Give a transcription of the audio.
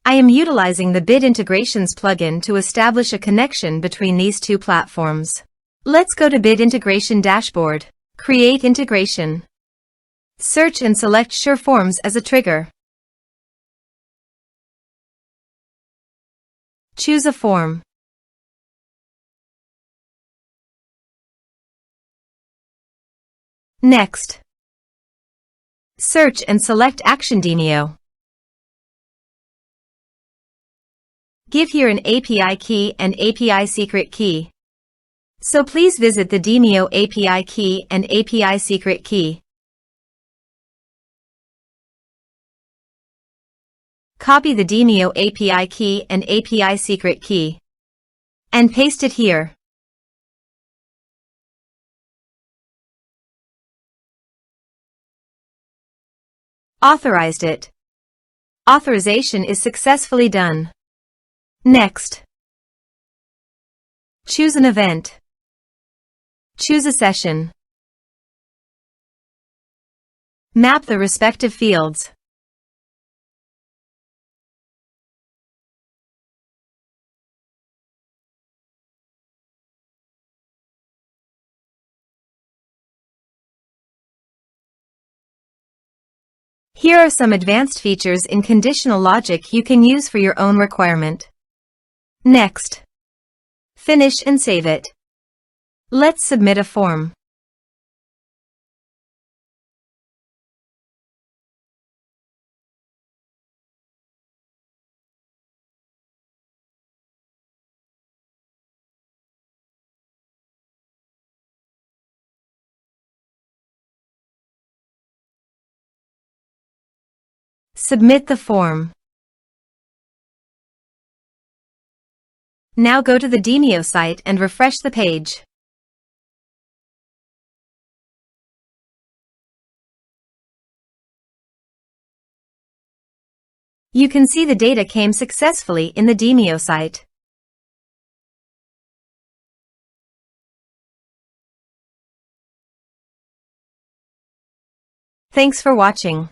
I am utilizing the Bit Integrations plugin to establish a connection between these two platforms. Let's go to Bit Integration Dashboard. Create integration. Search and select SureForms as a trigger. Choose a form. Next, search and select Action Demio. Give here an API key and API secret key. So please visit the Demio API key and API secret key. Copy the Demio API key and API secret key and paste it here. Authorized it. Authorization is successfully done. Next, choose an event. Choose a session. Map the respective fields. Here are some advanced features in conditional logic you can use for your own requirement. Next, finish and save it. Let's submit a form. Submit the form. Now go to the Demio site and refresh the page. You can see the data came successfully in the Demio site. Thanks for watching.